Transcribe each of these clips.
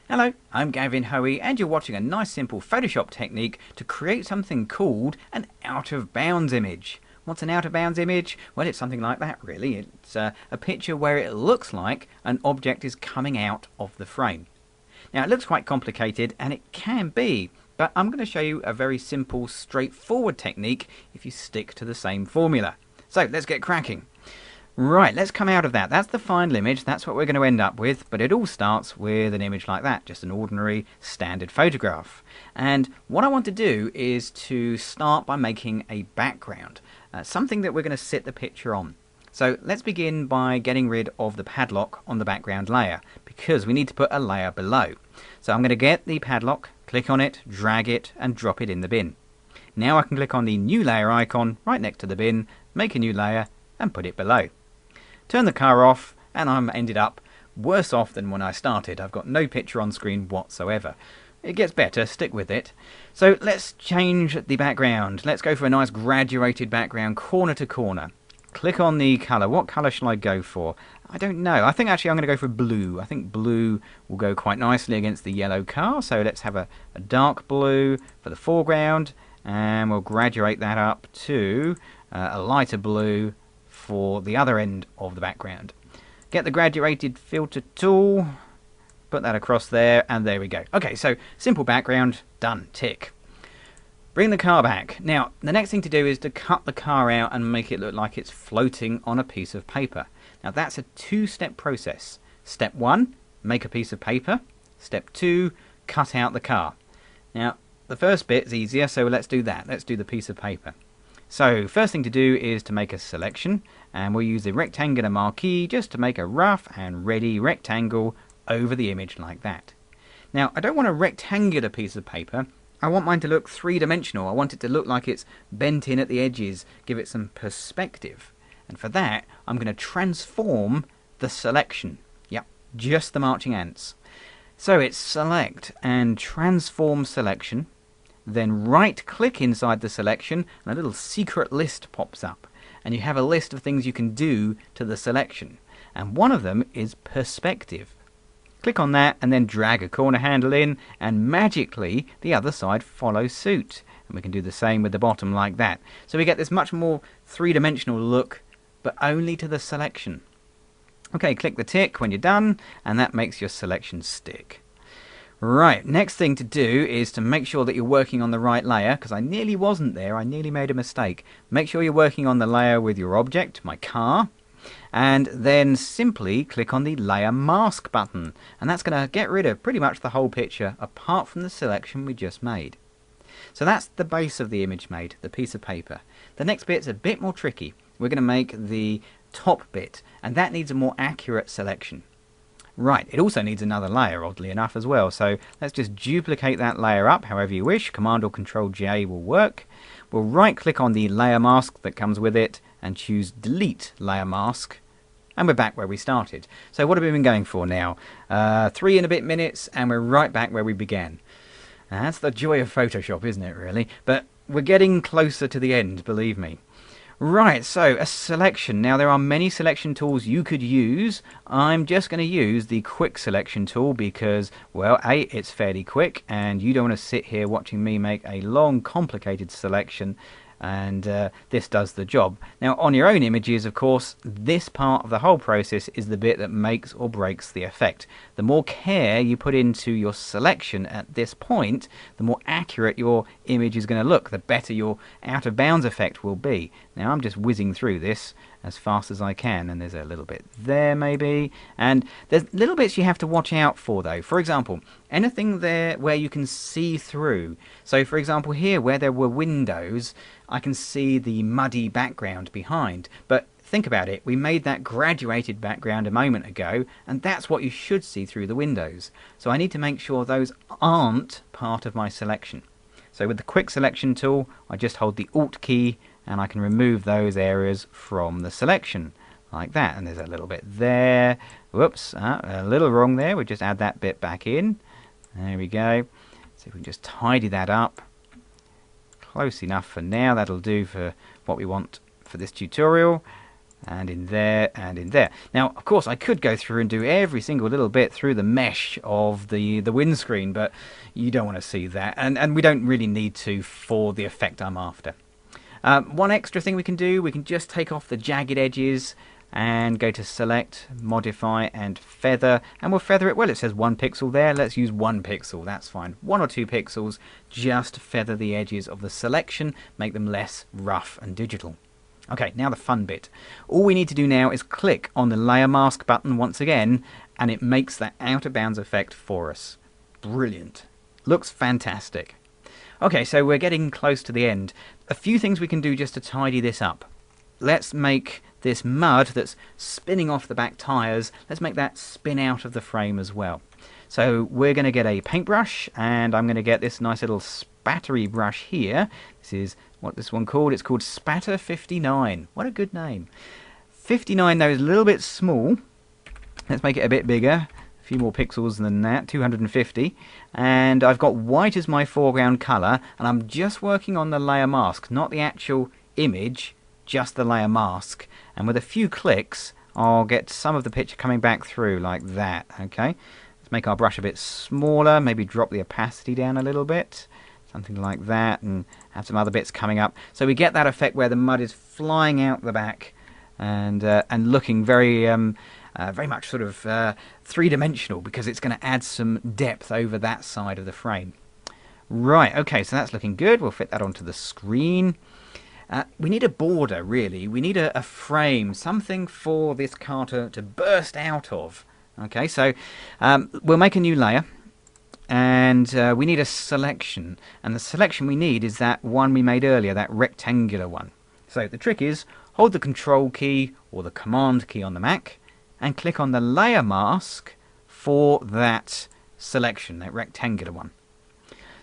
Hello, I'm Gavin Hoey and you're watching a nice simple Photoshop technique to create something called an out of bounds image. What's an out of bounds image? Well, it's something like that really. It's a picture where it looks like an object is coming out of the frame. Now it looks quite complicated and it can be, but I'm going to show you a very simple, straightforward technique if you stick to the same formula. So let's get cracking. Right, let's come out of that. That's the final image. That's what we're going to end up with. But it all starts with an image like that, just an ordinary standard photograph. And what I want to do is to start by making a background, something that we're going to sit the picture on. So let's begin by getting rid of the padlock on the background layer, because we need to put a layer below. So I'm going to get the padlock, click on it, drag it, and drop it in the bin. Now I can click on the new layer icon right next to the bin, make a new layer, and put it below. Turn the car off and I'm ended up worse off than when I started. I've got no picture on screen whatsoever. It gets better, stick with it. So let's change the background. Let's go for a nice graduated background, corner to corner. Click on the colour. What colour shall I go for? I don't know. I think actually I'm going to go for blue. I think blue will go quite nicely against the yellow car. So let's have a dark blue for the foreground and we'll graduate that up to a lighter blue for the other end of the background. Get the graduated filter tool, put that across there, and there we go. Okay, so simple background, done, tick. Bring the car back. Now, the next thing to do is to cut the car out and make it look like it's floating on a piece of paper. Now, that's a two-step process. Step 1, make a piece of paper. Step 2, cut out the car. Now, the first bit's easier, so let's do that. Let's do the piece of paper. So first thing to do is to make a selection, and we'll use the rectangular marquee just to make a rough and ready rectangle over the image like that. Now I don't want a rectangular piece of paper, I want mine to look three-dimensional. I want it to look like it's bent in at the edges, give it some perspective. And for that I'm going to transform the selection. Yep, just the marching ants. So it's select and transform selection. Then right click inside the selection and a little secret list pops up and you have a list of things you can do to the selection, and one of them is perspective. Click on that and then drag a corner handle in and magically the other side follows suit, and we can do the same with the bottom like that. So we get this much more three-dimensional look, but only to the selection. Okay, click the tick when you're done and that makes your selection stick. Right, next thing to do is to make sure that you're working on the right layer, because I nearly wasn't there, I nearly made a mistake. Make sure you're working on the layer with your object, my car, and then simply click on the layer mask button, and that's going to get rid of pretty much the whole picture apart from the selection we just made. So that's the base of the image made, the piece of paper. The next bit's a bit more tricky. We're going to make the top bit, and that needs a more accurate selection. Right, it also needs another layer, oddly enough, as well. So let's just duplicate that layer up however you wish. Command or Control J will work. We'll right click on the layer mask that comes with it and choose Delete Layer Mask. And we're back where we started. So what have we been going for now? 3 and a bit minutes and we're right back where we began. That's the joy of Photoshop, isn't it, really? But we're getting closer to the end, believe me. Right, so a selection. Now there are many selection tools you could use. I'm just going to use the quick selection tool because, well, A, it's fairly quick and you don't want to sit here watching me make a long complicated selection, and this does the job. Now on your own images, of course, this part of the whole process is the bit that makes or breaks the effect. The more care you put into your selection at this point, the more accurate your image is going to look, the better your out of bounds effect will be. Now I'm just whizzing through this as fast as I can, and there's a little bit there maybe, and there's little bits you have to watch out for though. For example, anything there where you can see through. So for example here where there were windows, I can see the muddy background behind, but think about it, we made that graduated background a moment ago and that's what you should see through the windows. So I need to make sure those aren't part of my selection. So with the quick selection tool I just hold the Alt key and I can remove those areas from the selection like that, and there's a little bit there. Whoops, a little wrong there. We'll just add that bit back in. There we go. So if we can just tidy that up close enough for now, that'll do for what we want for this tutorial. and in there, and in there. Now, of course, I could go through and do every single little bit through the mesh of the windscreen, but you don't want to see that, and we don't really need to for the effect I'm after. One extra thing we can do, we can just take off the jagged edges and go to Select, Modify, and Feather, and we'll feather it. Well, it says 1 pixel there. Let's use 1 pixel. That's fine. 1 or 2 pixels. Just feather the edges of the selection, make them less rough and digital. Okay, now the fun bit. All we need to do now is click on the Layer Mask button once again, and it makes that out of bounds effect for us. Brilliant. Looks fantastic. Okay, so we're getting close to the end. A few things we can do just to tidy this up. Let's make this mud that's spinning off the back tyres, let's make that spin out of the frame as well. So we're going to get a paintbrush, and I'm going to get this nice little spattery brush here. This is what this one called. It's called Spatter 59. What a good name. 59 though is a little bit small. Let's make it a bit bigger. A few more pixels than that, 250. And I've got white as my foreground colour, and I'm just working on the layer mask, not the actual image, just the layer mask. And with a few clicks, I'll get some of the picture coming back through like that. Okay, let's make our brush a bit smaller, maybe drop the opacity down a little bit, something like that, and have some other bits coming up. So we get that effect where the mud is flying out the back and looking very much sort of three-dimensional, because it's going to add some depth over that side of the frame. Right, okay, so that's looking good. We'll fit that onto the screen. We need a border, really. We need a frame, something for this car to burst out of. Okay, so we'll make a new layer, and we need a selection. And the selection we need is that one we made earlier, that rectangular one. So the trick is, hold the Control key or the Command key on the Mac, and click on the layer mask for that selection, that rectangular one.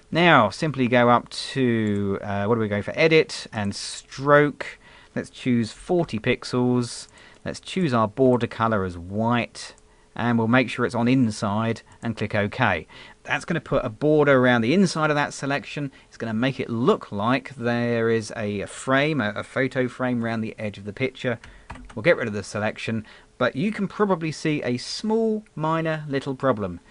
Now, simply go up to, what do we go for? Edit and Stroke. Let's choose 40 pixels. Let's choose our border color as white, and we'll make sure it's on inside and click OK. That's going to put a border around the inside of that selection. It's going to make it look like there is a frame, a photo frame around the edge of the picture. We'll get rid of the selection, but you can probably see a small, minor, little problem.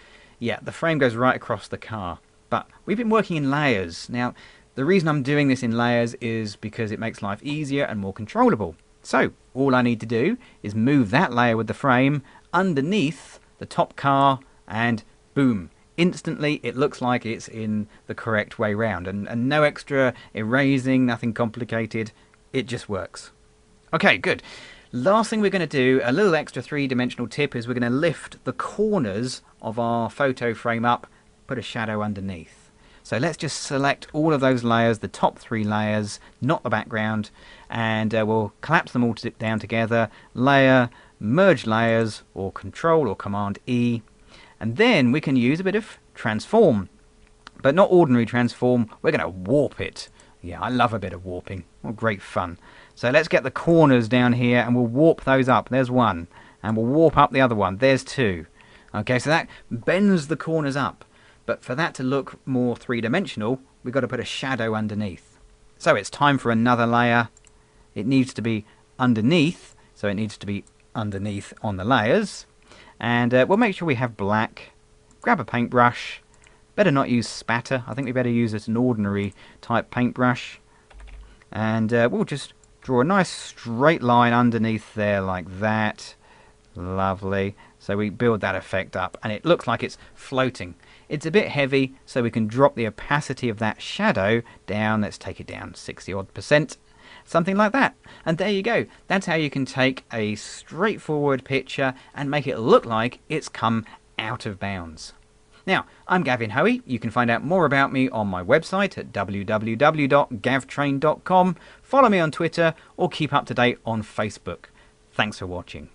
Yeah, the frame goes right across the car. But we've been working in layers. Now, the reason I'm doing this in layers is because it makes life easier and more controllable. So, all I need to do is move that layer with the frame underneath the top car, and boom, instantly it looks like it's in the correct way round, and no extra erasing, nothing complicated. It just works. Okay, good. Last thing we're going to do, a little extra three-dimensional tip, is we're going to lift the corners of our photo frame up, put a shadow underneath. So let's just select all of those layers, the top 3 layers, not the background, and we'll collapse them all down together. Layer, merge layers, or Control or Command E, and then we can use a bit of transform, but not ordinary transform. We're going to warp it. Yeah, I love a bit of warping. What great fun. So let's get the corners down here, and we'll warp those up. There's one, and we'll warp up the other one. There's 2. Okay, so that bends the corners up. But for that to look more three-dimensional, we've got to put a shadow underneath. So it's time for another layer. It needs to be underneath, so it needs to be underneath on the layers. And we'll make sure we have black. Grab a paintbrush. Better not use spatter. I think we better use an ordinary type paintbrush. And we'll just draw a nice straight line underneath there like that. Lovely. So we build that effect up, and it looks like it's floating. It's a bit heavy, so we can drop the opacity of that shadow down. Let's take it down 60-odd%. Something like that. And there you go. That's how you can take a straightforward picture and make it look like it's come out of bounds. Now, I'm Gavin Hoey. You can find out more about me on my website at www.gavtrain.com. Follow me on Twitter, or keep up to date on Facebook. Thanks for watching.